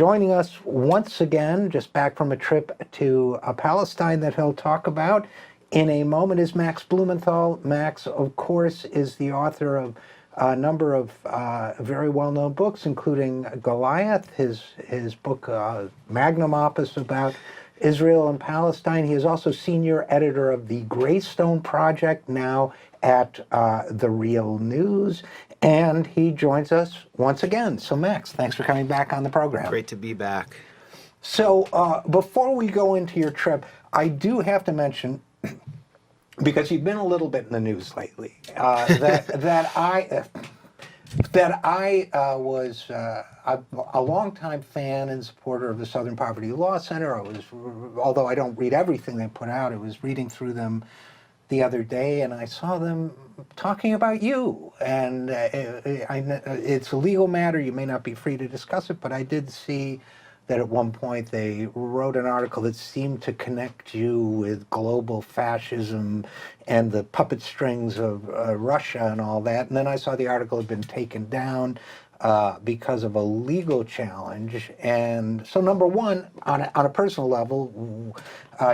joining us once again, just back from a trip to Palestine that he'll talk about in a moment, is Max Blumenthal. Max, of course, is the author of a number of very well-known books, including Goliath, his book, magnum opus about Israel and Palestine. He is also senior editor of the Greystone Project, now at The Real News, and he joins us once again. So Max, thanks for coming back on the program. Great to be back. So before we go into your trip, I do have to mention, because you've been a little bit in the news lately, that I was a longtime fan and supporter of the Southern Poverty Law Center. Although I don't read everything they put out, I was reading through them the other day, and I saw them talking about you. And it's a legal matter. You may not be free to discuss it, but I did see that at one point they wrote an article that seemed to connect you with global fascism and the puppet strings of Russia and all that. And then I saw the article had been taken down because of a legal challenge. And so, number one, on a personal level,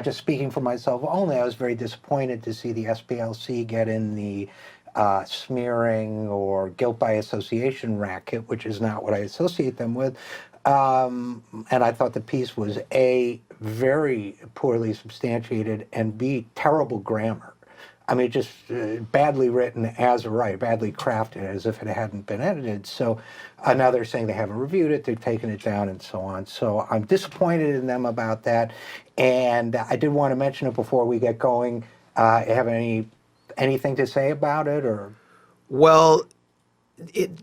just speaking for myself only, I was very disappointed to see the SPLC get in the smearing or guilt by association racket, which is not what I associate them with. And I thought the piece was A, very poorly substantiated, and B, terrible grammar. I mean, just badly written as a writer, badly crafted as if it hadn't been edited. So now they're saying they haven't reviewed it, they've taken it down and so on. So I'm disappointed in them about that. And I did want to mention it before we get going. Have anything to say about it, or? Well,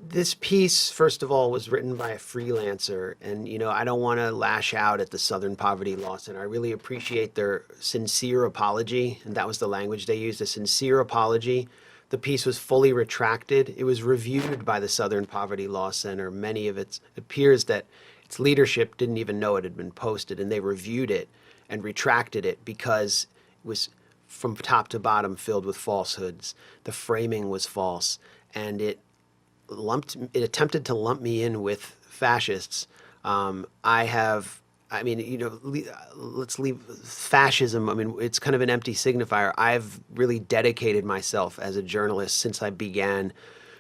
this piece, first of all, was written by a freelancer, and I don't want to lash out at the Southern Poverty Law Center. I really appreciate their sincere apology, and that was the language they used, a sincere apology. The piece was fully retracted. It was reviewed by the Southern Poverty Law Center. It appears that its leadership didn't even know it had been posted, and they reviewed it and retracted it because it was from top to bottom filled with falsehoods. The framing was false, and it attempted to lump me in with fascists. Let's leave fascism. I mean, it's kind of an empty signifier. I've really dedicated myself as a journalist since I began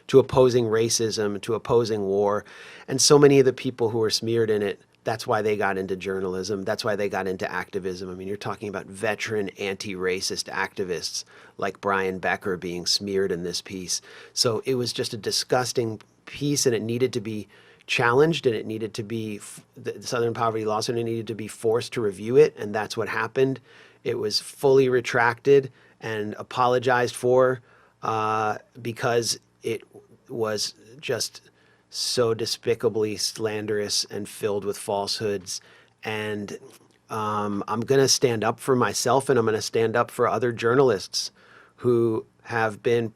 to opposing racism, to opposing war. And so many of the people who were smeared in it, that's why they got into journalism. That's why they got into activism. I mean, you're talking about veteran anti-racist activists like Brian Becker being smeared in this piece. So it was just a disgusting piece, and it needed to be challenged, and it needed to be, the Southern Poverty Law Center needed to be forced to review it, and that's what happened. It was fully retracted and apologized for because it was just so despicably slanderous and filled with falsehoods. And I'm going to stand up for myself, and I'm going to stand up for other journalists who have been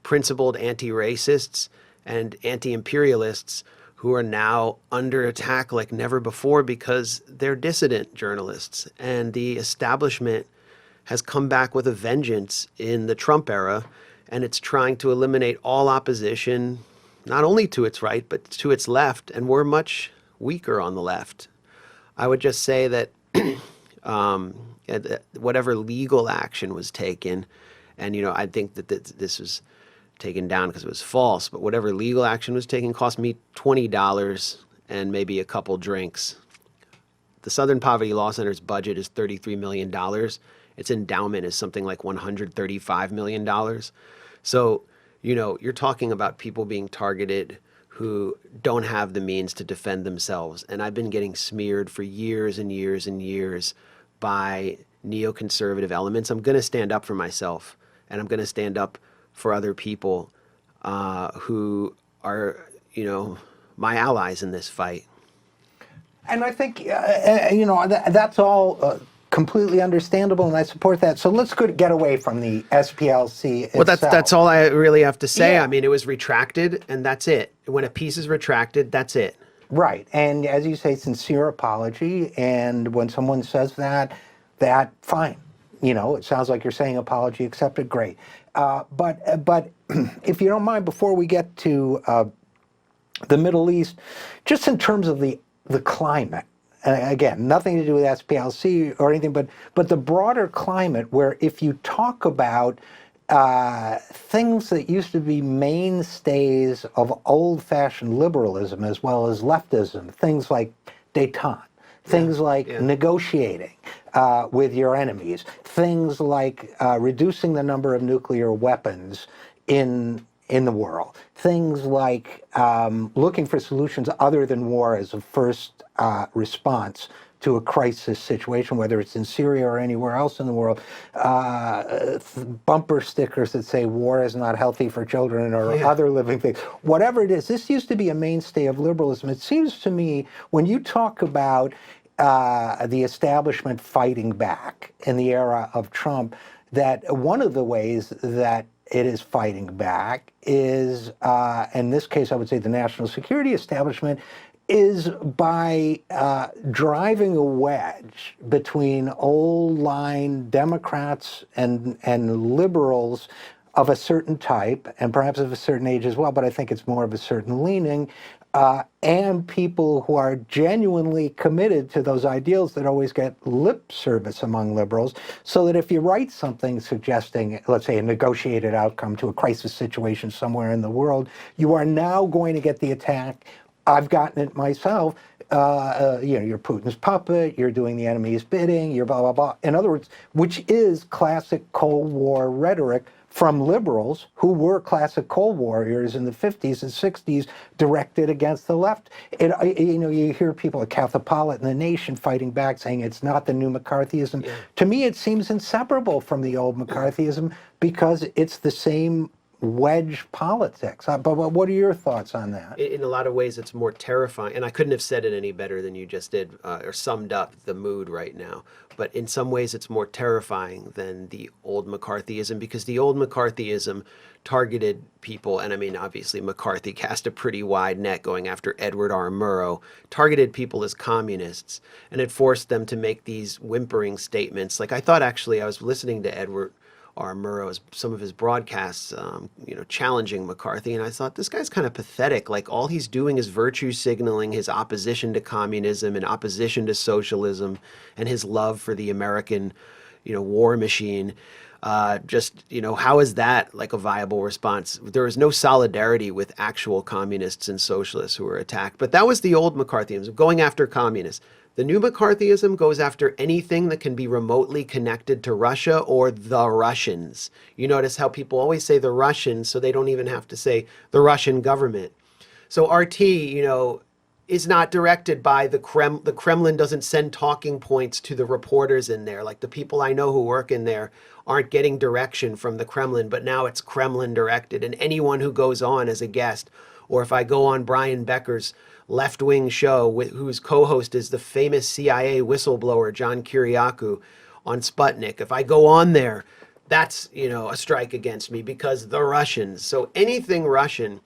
principled anti-racists and anti-imperialists who are now under attack like never before because they're dissident journalists. And the establishment has come back with a vengeance in the Trump era, and it's trying to eliminate all opposition, not only to its right, but to its left, and we're much weaker on the left. I would just say that whatever legal action was taken, and I think that this was taken down because it was false, but whatever legal action was taken cost me $20 and maybe a couple drinks. The Southern Poverty Law Center's budget is $33 million. Its endowment is something like $135 million. So, you're talking about people being targeted who don't have the means to defend themselves. And I've been getting smeared for years and years and years by neoconservative elements. I'm going to stand up for myself, and I'm going to stand up for other people who are, my allies in this fight. And I think, that's all completely understandable, and I support that. So let's get away from the SPLC itself. Well, that's all I really have to say. Yeah. I mean, it was retracted, and that's it. When a piece is retracted, that's it. Right. And as you say, sincere apology. And when someone says that fine. It sounds like you're saying apology accepted. Great. But if you don't mind, before we get to the Middle East, just in terms of the the climate. And again, nothing to do with SPLC or anything, but the broader climate where if you talk about things that used to be mainstays of old-fashioned liberalism as well as leftism, things like détente, things like negotiating with your enemies, things like reducing the number of nuclear weapons in the world, things like looking for solutions other than war as a first response to a crisis situation, whether it's in Syria or anywhere else in the world, bumper stickers that say war is not healthy for children or other living things. Whatever it is, this used to be a mainstay of liberalism. It seems to me when you talk about the establishment fighting back in the era of Trump, that one of the ways that it is fighting back is, in this case I would say the national security establishment, is by driving a wedge between old-line Democrats and liberals of a certain type, and perhaps of a certain age as well, but I think it's more of a certain leaning, and people who are genuinely committed to those ideals that always get lip service among liberals, so that if you write something suggesting, let's say, a negotiated outcome to a crisis situation somewhere in the world, you are now going to get the attack. I've gotten it myself. You're Putin's puppet, you're doing the enemy's bidding, you're blah, blah, blah. In other words, which is classic Cold War rhetoric from liberals who were classic Cold Warriors in the 50s and 60s directed against the left. You hear people like Catholic and the Nation fighting back saying it's not the new McCarthyism. Yeah. To me, it seems inseparable from the old McCarthyism because it's the same wedge politics. But what are your thoughts on that? In a lot of ways, it's more terrifying. And I couldn't have said it any better than you just did, or summed up the mood right now. But in some ways, it's more terrifying than the old McCarthyism, because the old McCarthyism targeted people, and I mean, obviously, McCarthy cast a pretty wide net going after Edward R. Murrow, targeted people as communists, and it forced them to make these whimpering statements. Like, I thought, actually, I was listening to Edward R. Murrow's, some of his broadcasts, challenging McCarthy, and I thought, this guy's kind of pathetic. Like, all he's doing is virtue signaling his opposition to communism and opposition to socialism and his love for the American, war machine. How is that like a viable response? There is no solidarity with actual communists and socialists who were attacked. But that was the old McCarthyism, going after communists. The new McCarthyism goes after anything that can be remotely connected to Russia or the Russians. You notice how people always say the Russians, so they don't even have to say the Russian government. So RT, is not directed by the Kremlin. The Kremlin doesn't send talking points to the reporters in there. Like, the people I know who work in there aren't getting direction from the Kremlin, but now it's Kremlin directed. And anyone who goes on as a guest, or if I go on Brian Becker's left-wing show, whose co-host is the famous CIA whistleblower John Kiriakou on Sputnik, if I go on there, that's, a strike against me, because the Russians. So anything Russian,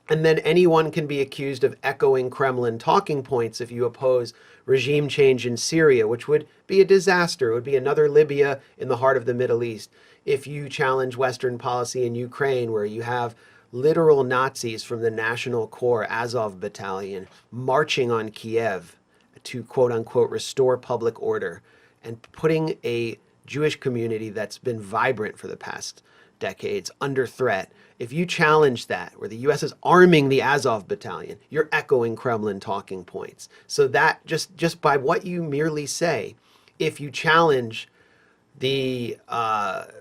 and then anyone can be accused of echoing Kremlin talking points if you oppose regime change in Syria, which would be a disaster. It would be another Libya in the heart of the Middle East. If you challenge Western policy in Ukraine, where you have literal Nazis from the National Corps Azov Battalion marching on Kiev to, quote unquote, restore public order, and putting a Jewish community that's been vibrant for the past decades under threat. If you challenge that, where the U.S. is arming the Azov Battalion, you're echoing Kremlin talking points. So that just by what you merely say, if you challenge the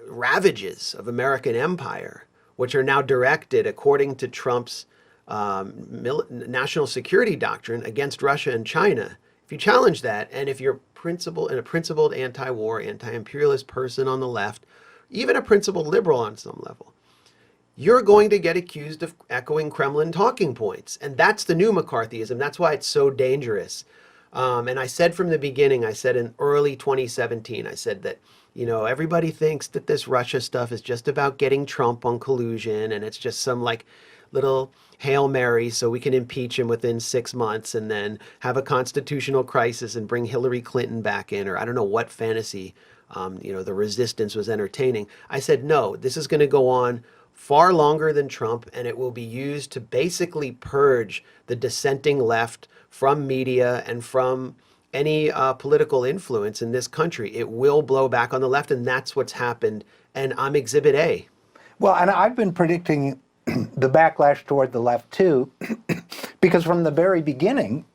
ravages of American empire, which are now directed, according to Trump's national security doctrine, against Russia and China. If you challenge that, and if you're a principled anti-war, anti-imperialist person on the left, even a principled liberal on some level, you're going to get accused of echoing Kremlin talking points. And that's the new McCarthyism. That's why it's so dangerous. And I said from the beginning, I said in early 2017, I said that, everybody thinks that this Russia stuff is just about getting Trump on collusion, and it's just some like little Hail Mary so we can impeach him within 6 months and then have a constitutional crisis and bring Hillary Clinton back in, or I don't know what fantasy, the resistance was entertaining. I said, no, this is going to go on far longer than Trump, and it will be used to basically purge the dissenting left from media and from any political influence in this country. It will blow back on the left, and that's what's happened. And I'm Exhibit A. Well, and I've been predicting the backlash toward the left too, because from the very beginning,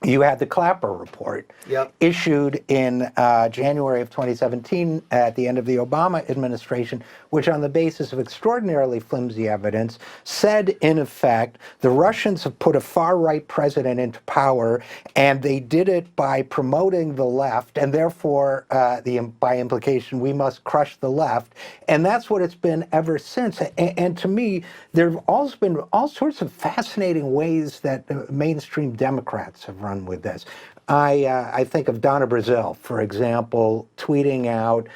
you had the Clapper report issued in January of 2017 at the end of the Obama administration, which on the basis of extraordinarily flimsy evidence said, in effect, the Russians have put a far-right president into power, and they did it by promoting the left, and therefore, by implication, we must crush the left. And that's what it's been ever since. And to me, there have also been all sorts of fascinating ways that mainstream Democrats have run with this. I think of Donna Brazile, for example, tweeting out,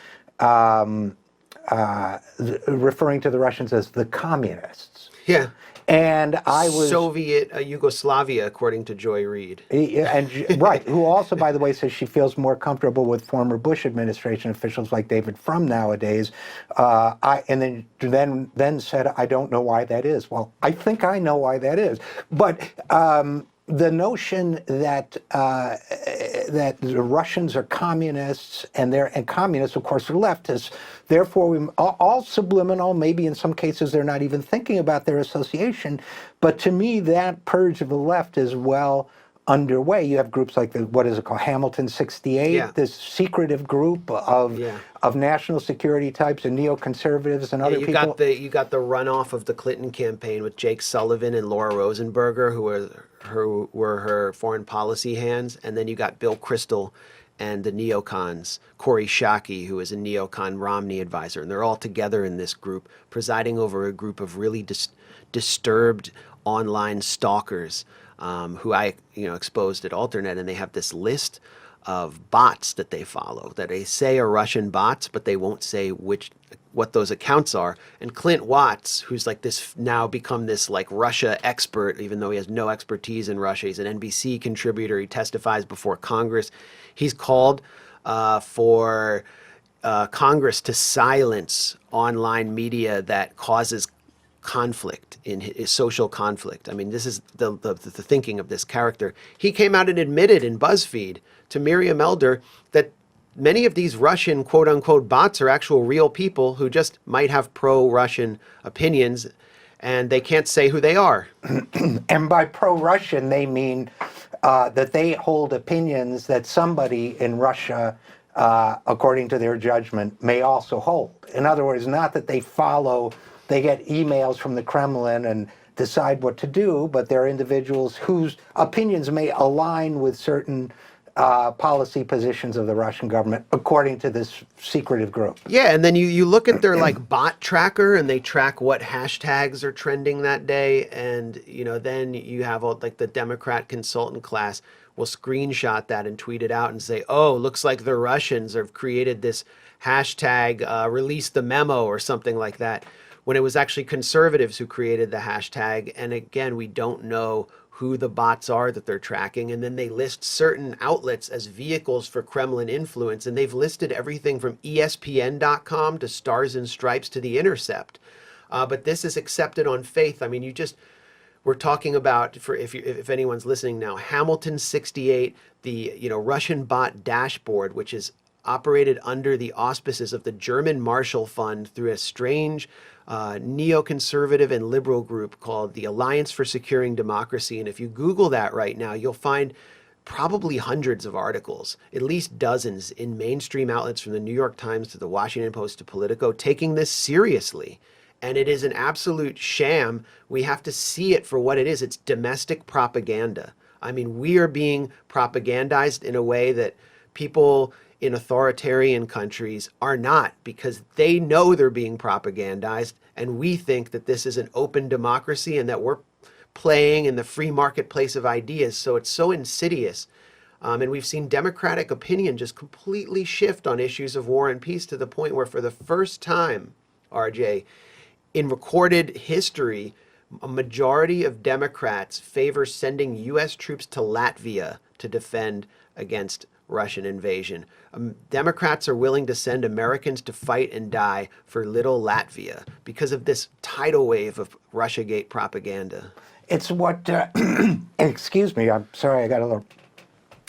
referring to the Russians as the communists. Yeah. And I was Soviet Yugoslavia, according to Joy Reid. And right, who also, by the way, says she feels more comfortable with former Bush administration officials like David Frum nowadays. And then said, I don't know why that is. Well, I think I know why that is. But the notion that that the Russians are communists and communists, of course, are leftists. Therefore, we all subliminal. Maybe in some cases they're not even thinking about their association. But to me, that purge of the left is well underway. You have groups like what is it called, Hamilton 68, this secretive group of national security types and neoconservatives and other people. You got the runoff of the Clinton campaign with Jake Sullivan and Laura Rosenberger, who were her foreign policy hands, and then you got Bill Kristol and the neocons, Corey Shockey, who is a neocon Romney advisor, and they're all together in this group, presiding over a group of really disturbed online stalkers. Who I exposed at Alternet, and they have this list of bots that they follow that they say are Russian bots, but they won't say what those accounts are. And Clint Watts, who's like this now become this like Russia expert, even though he has no expertise in Russia, he's an NBC contributor. He testifies before Congress. He's called for Congress to silence online media that causes conflict, in social conflict. I mean, this is the thinking of this character. He came out and admitted in BuzzFeed to Miriam Elder that many of these Russian quote-unquote bots are actual real people who just might have pro-Russian opinions, and they can't say who they are. And by pro-Russian, they mean that they hold opinions that somebody in Russia, according to their judgment, may also hold. In other words, not that they get emails from the Kremlin and decide what to do, but they're individuals whose opinions may align with certain policy positions of the Russian government, according to this secretive group. Yeah, and then you look at their like bot tracker, and they track what hashtags are trending that day, and then you have like the Democrat consultant class will screenshot that and tweet it out and say, oh, looks like the Russians have created this hashtag, release the memo or something like that, when it was actually conservatives who created the hashtag. And again, we don't know who the bots are that they're tracking. And then they list certain outlets as vehicles for Kremlin influence. And they've listed everything from ESPN.com to Stars and Stripes to The Intercept. But this is accepted on faith. I mean, we're talking about, if anyone's listening now, Hamilton 68, the Russian bot dashboard, which is operated under the auspices of the German Marshall Fund through a strange neoconservative and liberal group called the Alliance for Securing Democracy. And if you Google that right now, you'll find probably hundreds of articles, at least dozens, in mainstream outlets from the New York Times to the Washington Post to Politico, taking this seriously. And it is an absolute sham. We have to see it for what it is. It's domestic propaganda. I mean, we are being propagandized in a way that people in authoritarian countries are not, because they know they're being propagandized, and we think that this is an open democracy and that we're playing in the free marketplace of ideas. So it's so insidious. And we've seen democratic opinion just completely shift on issues of war and peace to the point where for the first time, RJ, in recorded history, a majority of Democrats favor sending U.S. troops to Latvia to defend against Russian invasion. Democrats are willing to send Americans to fight and die for little Latvia because of this tidal wave of Russiagate propaganda. It's what, excuse me, I'm sorry, I got a little.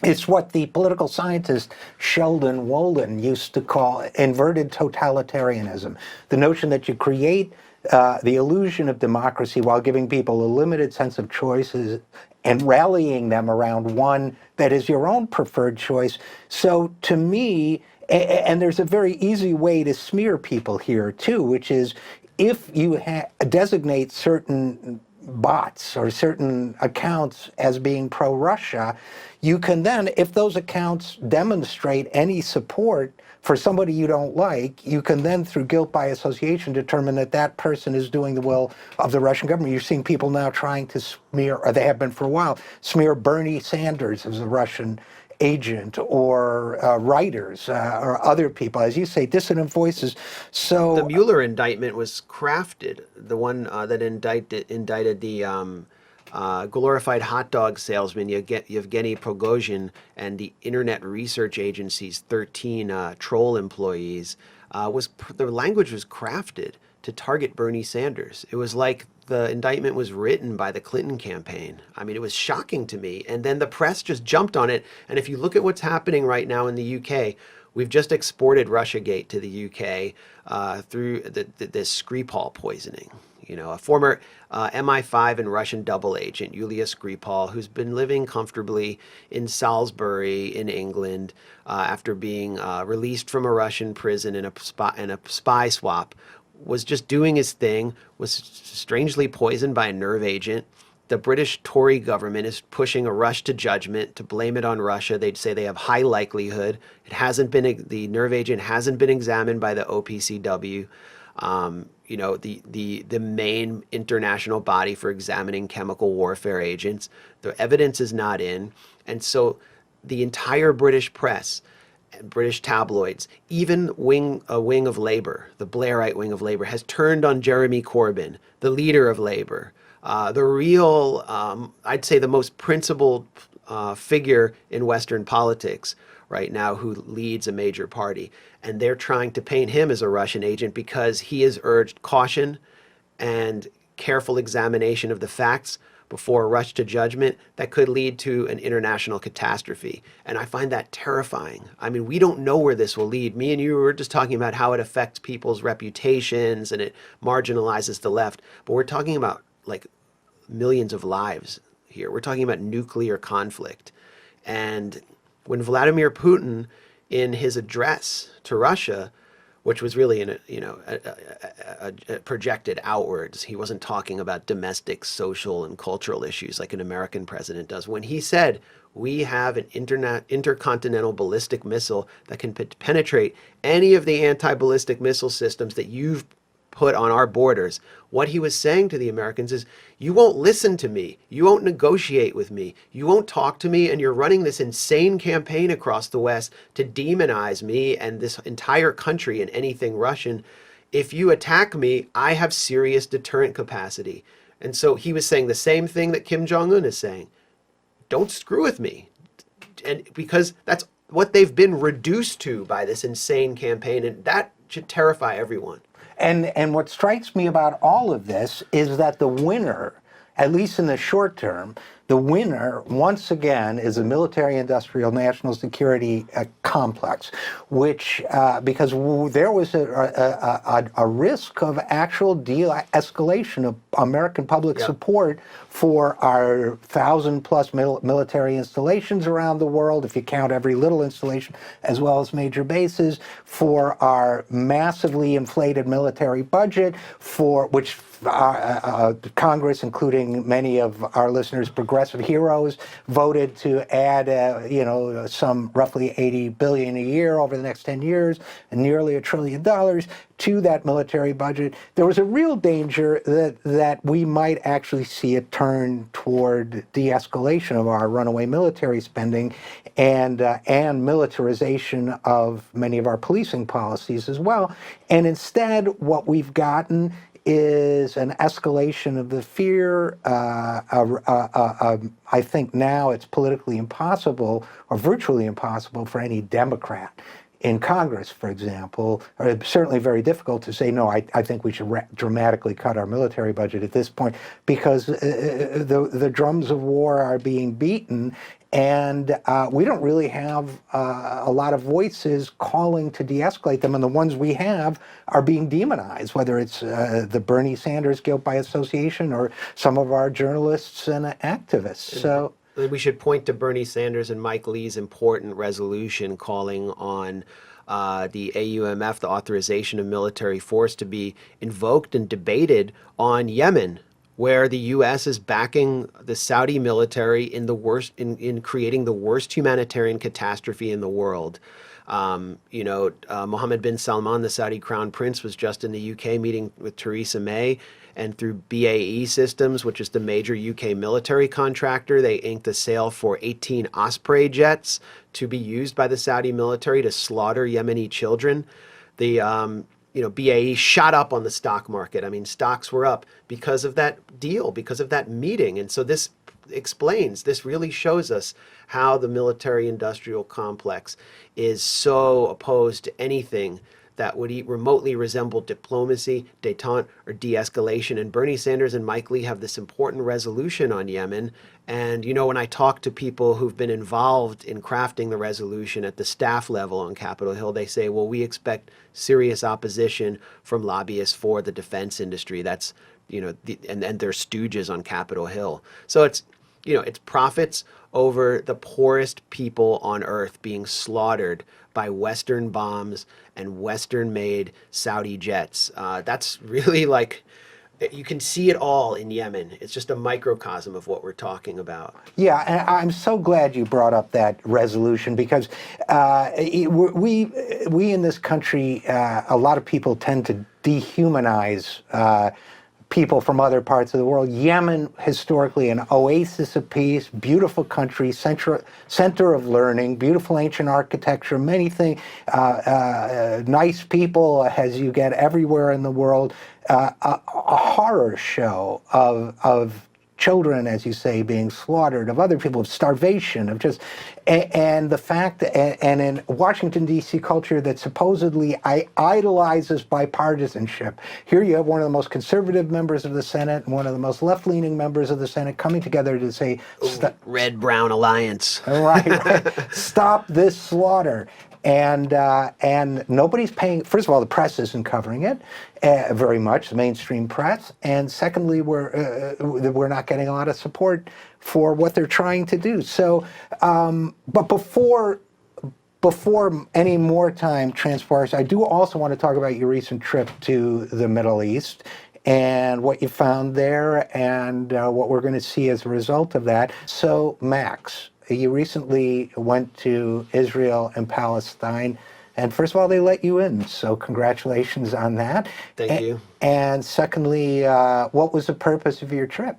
It's what the political scientist Sheldon Wolin used to call inverted totalitarianism. The notion that you create the illusion of democracy while giving people a limited sense of choices and rallying them around one that is your own preferred choice. So to me, and there's a very easy way to smear people here too, which is if you designate certain bots or certain accounts as being pro-Russia, you can then, if those accounts demonstrate any support for somebody you don't like, you can then, through guilt by association, determine that that person is doing the will of the Russian government. You're seeing people now trying to smear, or they have been for a while, smear Bernie Sanders as a Russian agent, or writers, or other people, as you say, dissident voices. So the Mueller indictment was crafted, the one that indicted the glorified hot dog salesman Yevgeny Prigozhin and the Internet Research Agency's 13 troll employees. The language was crafted to target Bernie Sanders. It was like the indictment was written by the Clinton campaign. I mean, it was shocking to me. And then the press just jumped on it. And if you look at what's happening right now in the UK, we've just exported Russiagate to the UK through this Skripal poisoning. You know, a former MI5 and Russian double agent, Yulia Skripal, who's been living comfortably in Salisbury in England after being released from a Russian prison in a spy swap, was just doing his thing, was strangely poisoned by a nerve agent. The British Tory government is pushing a rush to judgment to blame it on Russia. They'd say they have high likelihood. The nerve agent hasn't been examined by the OPCW. You know, the main international body for examining chemical warfare agents. The evidence is not in. And so the entire British press, British tabloids, even a wing of Labour, the Blairite wing of Labour, has turned on Jeremy Corbyn, the leader of Labour, the real, I'd say the most principled figure in Western politics right now, who leads a major party. And they're trying to paint him as a Russian agent because he has urged caution and careful examination of the facts before a rush to judgment that could lead to an international catastrophe. And I find that terrifying. I mean, we don't know where this will lead. Me and you were just talking about how it affects people's reputations and it marginalizes the left. But we're talking about like millions of lives here. We're talking about nuclear conflict. And when Vladimir Putin, in his address to Russia, which was really projected outwards, he wasn't talking about domestic, social, and cultural issues like an American president does. When he said, we have an intercontinental ballistic missile that can penetrate any of the anti-ballistic missile systems that you've put on our borders, what he was saying to the Americans is, you won't listen to me, you won't negotiate with me, you won't talk to me, and you're running this insane campaign across the West to demonize me and this entire country and anything Russian. If you attack me, I have serious deterrent capacity. And so he was saying the same thing that Kim Jong-un is saying. Don't screw with me. And because that's what they've been reduced to by this insane campaign, and that should terrify everyone. And what strikes me about all of this is that the winner, at least in the short term, the winner, once again, is a military-industrial national security complex, which, because there was a risk of actual de-escalation of American public support for our 1,000-plus military installations around the world, if you count every little installation, as well as major bases, for our massively inflated military budget, for which Congress, including many of our listeners' progressive heroes, voted to add, some roughly $80 billion a year over the next 10 years, and nearly $1 trillion to that military budget. There was a real danger that we might actually see a turn toward de-escalation of our runaway military spending and militarization of many of our policing policies as well. And instead, what we've gotten is an escalation of the fear. I think now it's politically impossible, or virtually impossible, for any Democrat in Congress, for example, or it's certainly very difficult to say, no, I think we should dramatically cut our military budget at this point, because the drums of war are being beaten, and we don't really have a lot of voices calling to de-escalate them, and the ones we have are being demonized, whether it's the Bernie Sanders guilt by association or some of our journalists and activists. So we should point to Bernie Sanders and Mike Lee's important resolution calling on the AUMF, the authorization of military force, to be invoked and debated on Yemen, where the U.S. is backing the Saudi military in the worst, in creating the worst humanitarian catastrophe in the world. Mohammed bin Salman, the Saudi crown prince, was just in the UK meeting with Theresa May, and through BAE Systems, which is the major UK military contractor, they inked a sale for 18 Osprey jets to be used by the Saudi military to slaughter Yemeni children. The BAE shot up on the stock market. I mean, stocks were up because of that deal, because of that meeting. And so this really shows us how the military-industrial complex is so opposed to anything that would remotely resemble diplomacy, détente, or de-escalation. And Bernie Sanders and Mike Lee have this important resolution on Yemen. And, when I talk to people who've been involved in crafting the resolution at the staff level on Capitol Hill, they say, well, we expect serious opposition from lobbyists for the defense industry. That's, and they're stooges on Capitol Hill. So it's profits over the poorest people on earth being slaughtered by Western bombs and Western-made Saudi jets. That's really you can see it all in Yemen. It's just a microcosm of what we're talking about. Yeah, and I'm so glad you brought up that resolution, because we in this country, a lot of people tend to dehumanize people from other parts of the world. Yemen, historically an oasis of peace, beautiful country, center of learning, beautiful ancient architecture, many things, nice people as you get everywhere in the world. A horror show of children, as you say, being slaughtered, of other people, of starvation, of just, and the fact that, and in Washington, D.C. culture that supposedly idolizes bipartisanship. Here you have one of the most conservative members of the Senate and one of the most left-leaning members of the Senate coming together to say, Red-Brown alliance. Right. Stop this slaughter. And nobody's paying. First of all, the press isn't covering it very much, the mainstream press. And secondly, we're not getting a lot of support for what they're trying to do. So, but before any more time transpires, I do also want to talk about your recent trip to the Middle East and what you found there, and what we're going to see as a result of that. So, Max, you recently went to Israel and Palestine, and first of all, they let you in, so congratulations on that. Thank you. And secondly, what was the purpose of your trip?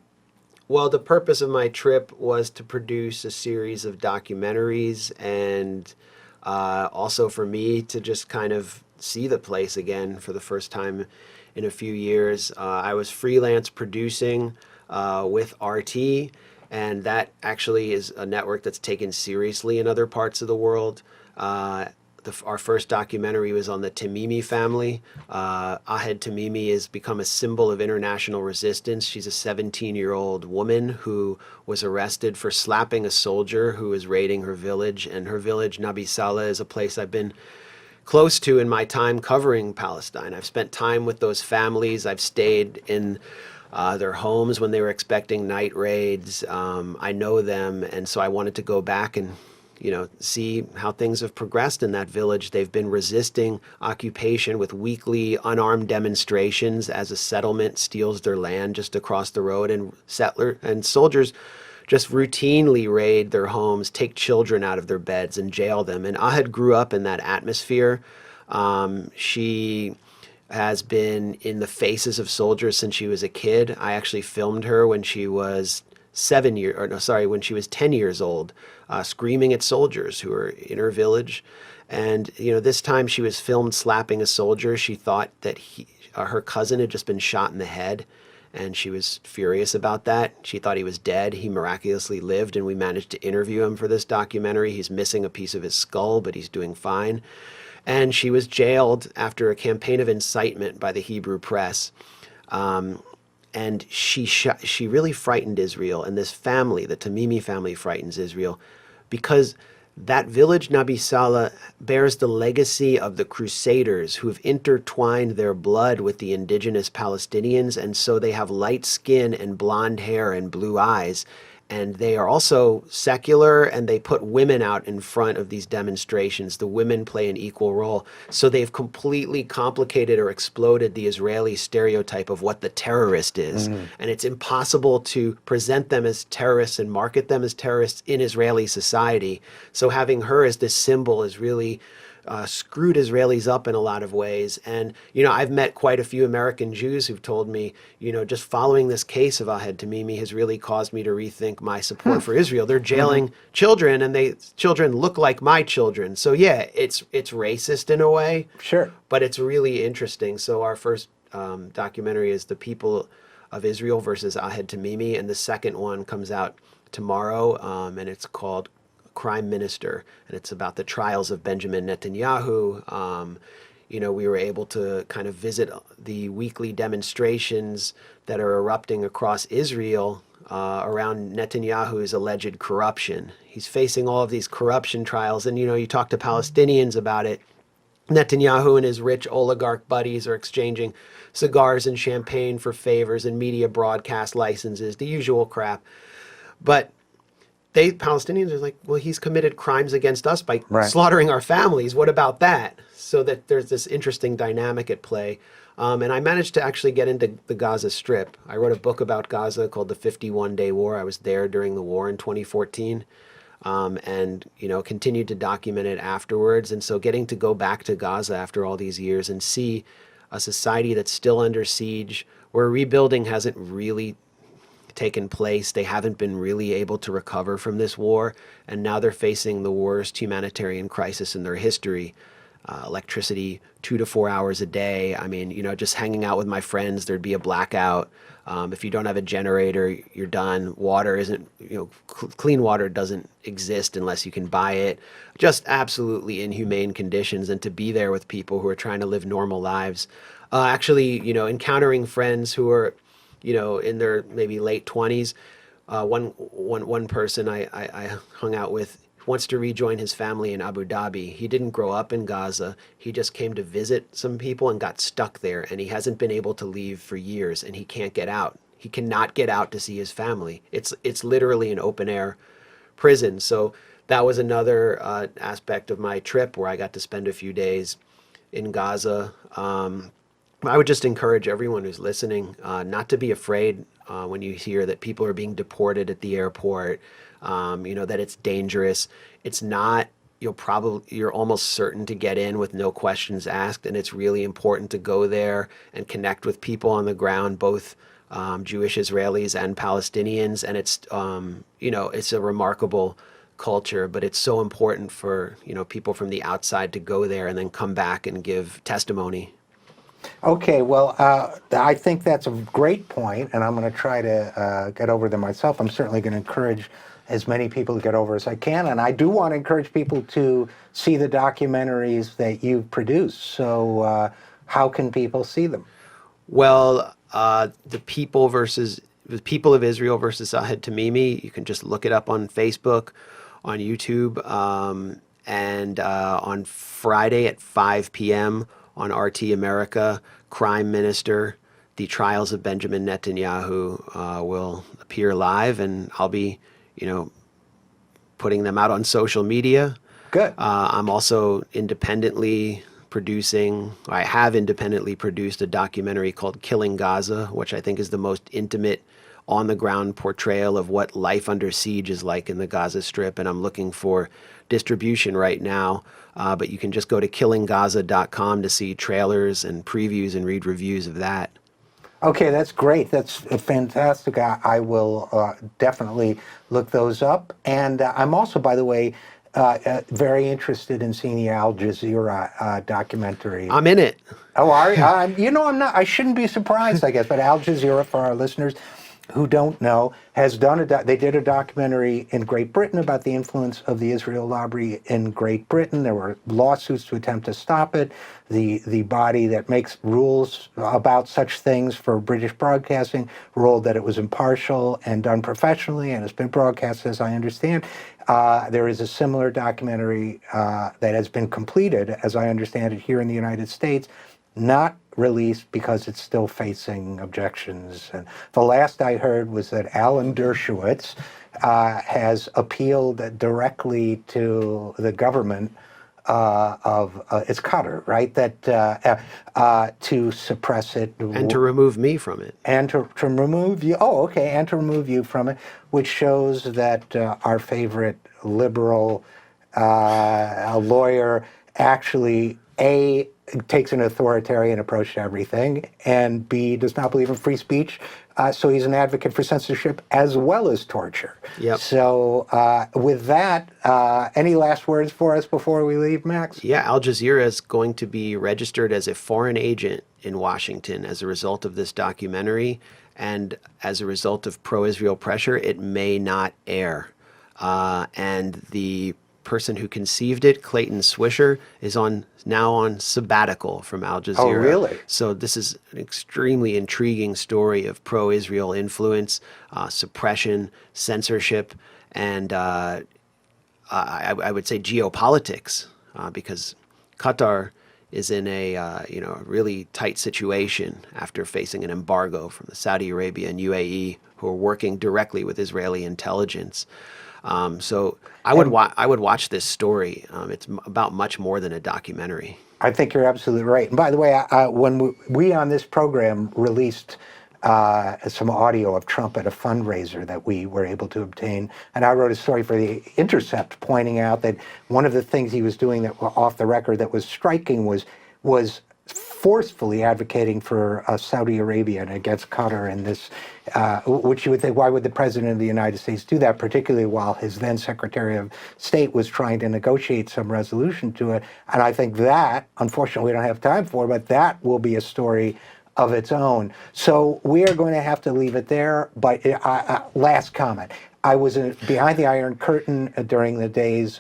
Well, the purpose of my trip was to produce a series of documentaries, and also for me to just kind of see the place again for the first time in a few years. I was freelance producing with RT, and that actually is a network that's taken seriously in other parts of the world. Our first documentary was on the Tamimi family. Ahed Tamimi has become a symbol of international resistance. She's a 17-year-old woman who was arrested for slapping a soldier who was raiding her village. And her village, Nabi Saleh, is a place I've been close to in my time covering Palestine. I've spent time with those families. I've stayed in their homes when they were expecting night raids. I know them, and so I wanted to go back and see how things have progressed in that village. They've been resisting occupation with weekly unarmed demonstrations as a settlement steals their land just across the road, and soldiers just routinely raid their homes, take children out of their beds and jail them. And Ahed grew up in that atmosphere. She has been in the faces of soldiers since she was a kid. I actually filmed her when she was 10 years old, screaming at soldiers who were in her village. And, this time she was filmed slapping a soldier. She thought that her cousin had just been shot in the head, and she was furious about that. She thought he was dead. He miraculously lived, and we managed to interview him for this documentary. He's missing a piece of his skull, but he's doing fine. And she was jailed after a campaign of incitement by the Hebrew press. And she really frightened Israel, and this family, the Tamimi family, frightens Israel, because that village, Nabi Saleh, bears the legacy of the Crusaders who have intertwined their blood with the indigenous Palestinians, and so they have light skin and blonde hair and blue eyes. And they are also secular, and they put women out in front of these demonstrations. The women play an equal role. So they've completely complicated or exploded the Israeli stereotype of what the terrorist is. And it's impossible to present them as terrorists and market them as terrorists in Israeli society. So having her as this symbol is really screwed Israelis up in a lot of ways. And, I've met quite a few American Jews who've told me, just following this case of Ahed Tamimi has really caused me to rethink my support for Israel. They're jailing children, and children look like my children. So yeah, it's racist in a way. Sure. But it's really interesting. So our first documentary is The People of Israel versus Ahed Tamimi, and the second one comes out tomorrow, and it's called Crime Minister, and it's about the trials of Benjamin Netanyahu. We were able to kind of visit the weekly demonstrations that are erupting across Israel around Netanyahu's alleged corruption. He's facing all of these corruption trials, and you talk to Palestinians about it. Netanyahu and his rich oligarch buddies are exchanging cigars and champagne for favors and media broadcast licenses, the usual crap. But Palestinians are like, well, he's committed crimes against us by slaughtering our families. What about that? So that there's this interesting dynamic at play. And I managed to actually get into the Gaza Strip. I wrote a book about Gaza called The 51-Day War. I was there during the war in 2014, and continued to document it afterwards. And so getting to go back to Gaza after all these years and see a society that's still under siege, where rebuilding hasn't really taken place. They haven't been really able to recover from this war, and now they're facing the worst humanitarian crisis in their history. Electricity 2 to 4 hours a day. I mean, just hanging out with my friends, there'd be a blackout. If you don't have a generator, you're done. Water isn't, clean water doesn't exist unless you can buy it. Just absolutely inhumane conditions, and to be there with people who are trying to live normal lives. Actually, encountering friends who are in their maybe late 20s. One person I hung out with wants to rejoin his family in Abu Dhabi. He didn't grow up in Gaza. He just came to visit some people and got stuck there, and he hasn't been able to leave for years, and he can't get out. He cannot get out to see his family. It's literally an open air prison. So that was another aspect of my trip, where I got to spend a few days in Gaza. I would just encourage everyone who's listening not to be afraid when you hear that people are being deported at the airport, that it's dangerous. It's not. You're almost certain to get in with no questions asked, and it's really important to go there and connect with people on the ground, both Jewish Israelis and Palestinians. And it's a remarkable culture, but it's so important for people from the outside to go there and then come back and give testimony. Okay, well, I think that's a great point, and I'm going to try to get over them myself. I'm certainly going to encourage as many people to get over as I can, and I do want to encourage people to see the documentaries that you've produced. So how can people see them? Well, the People of Israel versus Ahed Tamimi, you can just look it up on Facebook, on YouTube, and on Friday at 5 p.m. on RT America, Crime Minister, The Trials of Benjamin Netanyahu will appear live, and I'll be, putting them out on social media. Good. I'm also I have independently produced a documentary called Killing Gaza, which I think is the most intimate, on-the-ground portrayal of what life under siege is like in the Gaza Strip, and I'm looking for distribution right now. But you can just go to killinggaza.com to see trailers and previews and read reviews of that. Okay, that's great. That's fantastic. I will definitely look those up. And I'm also, by the way, very interested in seeing the Al Jazeera documentary. I'm in it. Oh, are you? I'm not. I shouldn't be surprised, I guess. But Al Jazeera, for our listeners who don't know, has done they did a documentary in Great Britain about the influence of the Israel lobby in Great Britain. There were lawsuits to attempt to stop it. The body that makes rules about such things for British broadcasting ruled that it was impartial and done professionally, and it's been broadcast, as I understand. There is a similar documentary that has been completed, as I understand it, here in the United States, not released because it's still facing objections. And the last I heard was that Alan Dershowitz has appealed directly to the government of it's Qatar, right? That to suppress it And to remove me from it. and to remove you. Oh, okay, and to remove you from it, which shows that our favorite liberal lawyer actually takes an authoritarian approach to everything, and B, does not believe in free speech. So he's an advocate for censorship as well as torture. Yep. So with that, any last words for us before we leave, Max? Yeah, Al Jazeera is going to be registered as a foreign agent in Washington as a result of this documentary, and as a result of pro-Israel pressure, it may not air. And the person who conceived it, Clayton Swisher, is now on sabbatical from Al Jazeera. Oh, really? So this is an extremely intriguing story of pro-Israel influence, suppression, censorship, and I would say geopolitics, because Qatar is in a really tight situation after facing an embargo from the Saudi Arabia and UAE, who are working directly with Israeli intelligence. So I would watch this story. It's about much more than a documentary. I think you're absolutely right. And by the way, when we on this program released some audio of Trump at a fundraiser that we were able to obtain, and I wrote a story for The Intercept pointing out that one of the things he was doing that off the record that was striking was forcefully advocating for Saudi Arabia and against Qatar in this, which you would think, why would the President of the United States do that, particularly while his then Secretary of State was trying to negotiate some resolution to it. And I think that, unfortunately, we don't have time for, but that will be a story of its own. So we are going to have to leave it there, but last comment. I was behind the Iron Curtain during the days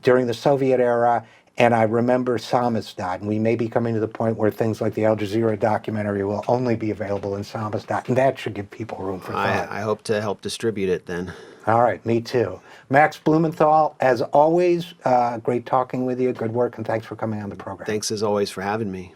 during the Soviet era, and I remember Samizdat, and we may be coming to the point where things like the Al Jazeera documentary will only be available in Samizdat, and that should give people room for thought. I hope to help distribute it then. All right, me too. Max Blumenthal, as always, great talking with you. Good work, and thanks for coming on the program. Thanks as always for having me.